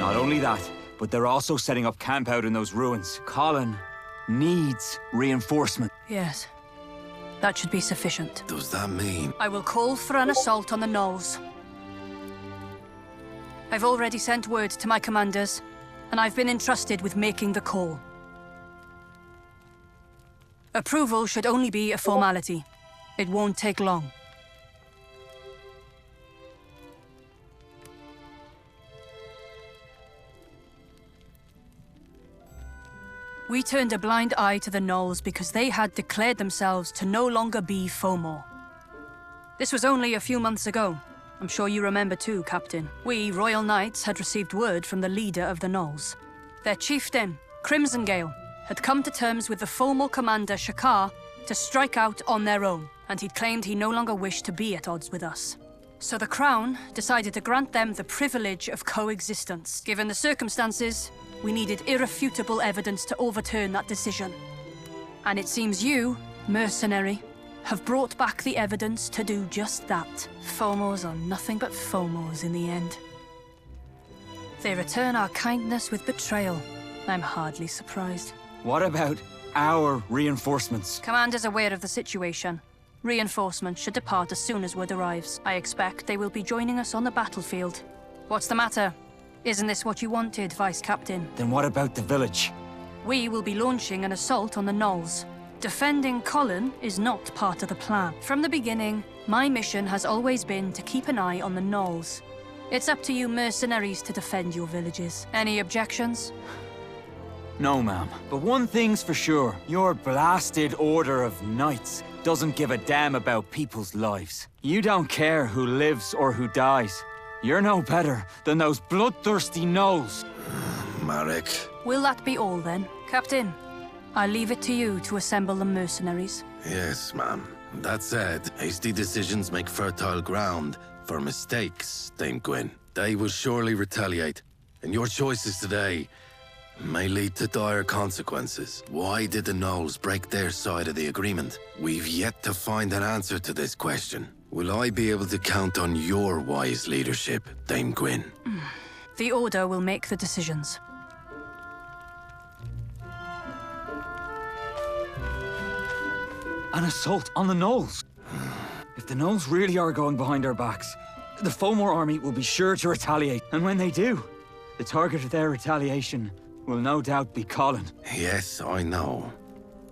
Not only that, but they're also setting up camp out in those ruins. Colin needs reinforcement. Yes. That should be sufficient. Does that mean? I will call for an assault on the knolls. I've already sent word to my commanders, and I've been entrusted with making the call. Approval should only be a formality. It won't take long. We turned a blind eye to the Gnolls because they had declared themselves to no longer be Fomor. This was only a few months ago. I'm sure you remember too, Captain. We, Royal Knights, had received word from the leader of the Gnolls. Their chieftain, Crimsongale, had come to terms with the Fomor commander, Shakar, to strike out on their own, and he'd claimed he no longer wished to be at odds with us. So the Crown decided to grant them the privilege of coexistence. Given the circumstances, we needed irrefutable evidence to overturn that decision. And it seems you, mercenary, have brought back the evidence to do just that. Fomors are nothing but Fomors in the end. They return our kindness with betrayal. I'm hardly surprised. What about our reinforcements? Commander's aware of the situation. Reinforcements should depart as soon as word arrives. I expect they will be joining us on the battlefield. What's the matter? Isn't this what you wanted, Vice Captain? Then what about the village? We will be launching an assault on the Gnolls. Defending Colin is not part of the plan. From the beginning, my mission has always been to keep an eye on the Gnolls. It's up to you mercenaries to defend your villages. Any objections? No, ma'am. But one thing's for sure. Your blasted order of knights doesn't give a damn about people's lives. You don't care who lives or who dies. You're no better than those bloodthirsty gnolls. Marek. Will that be all then? Captain, I leave it to you to assemble the mercenaries. Yes, ma'am. That said, hasty decisions make fertile ground for mistakes, Dame Gwyn. They will surely retaliate, and your choices today may lead to dire consequences. Why did the Gnolls break their side of the agreement? We've yet to find an answer to this question. Will I be able to count on your wise leadership, Dame Gwyn? The Order will make the decisions. An assault on the gnolls? If the gnolls really are going behind our backs, the Fomor army will be sure to retaliate. And when they do, the target of their retaliation will no doubt be Colin. Yes, I know.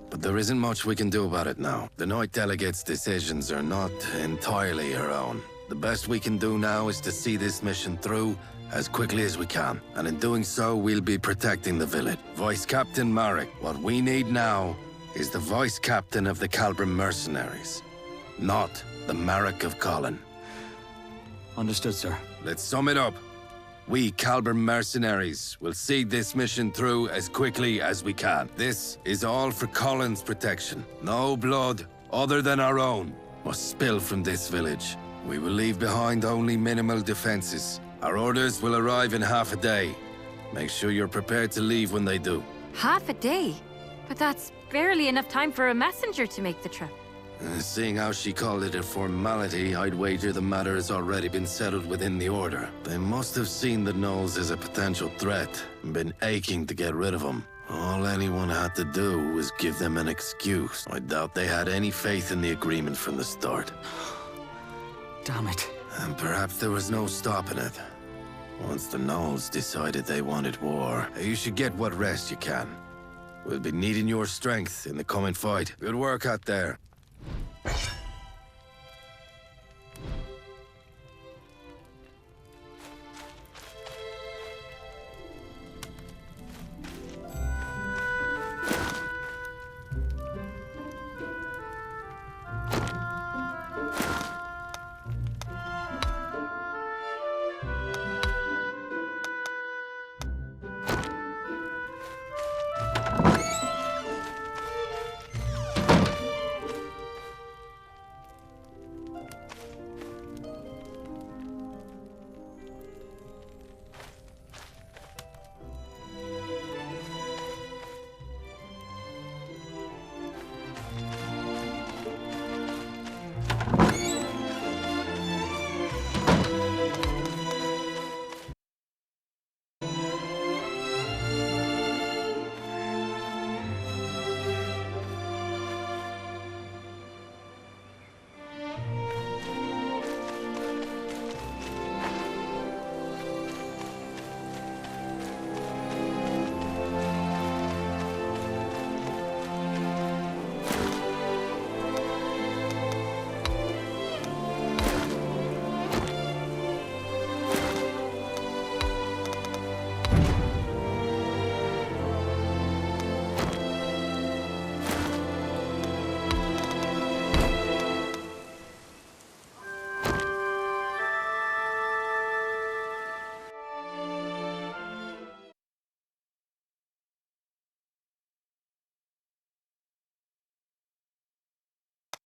But there isn't much we can do about it now. The Knight Delegate's decisions are not entirely her own. The best we can do now is to see this mission through as quickly as we can. And in doing so, we'll be protecting the village. Vice Captain Marek, what we need now is the Vice Captain of the Calbrim Mercenaries, not the Marek of Colin. Understood, sir. Let's sum it up. We, Calbrim Mercenaries, will see this mission through as quickly as we can. This is all for Colin's protection. No blood, other than our own, must spill from this village. We will leave behind only minimal defenses. Our orders will arrive in half a day. Make sure you're prepared to leave when they do. Half a day? But that's barely enough time for a messenger to make the trip. Seeing how she called it a formality, I'd wager the matter has already been settled within the Order. They must have seen the Gnolls as a potential threat and been aching to get rid of them. All anyone had to do was give them an excuse. I doubt they had any faith in the agreement from the start. Damn it. And perhaps there was no stopping it. Once the Gnolls decided they wanted war, you should get what rest you can. We'll be needing your strength in the coming fight. Good work out there.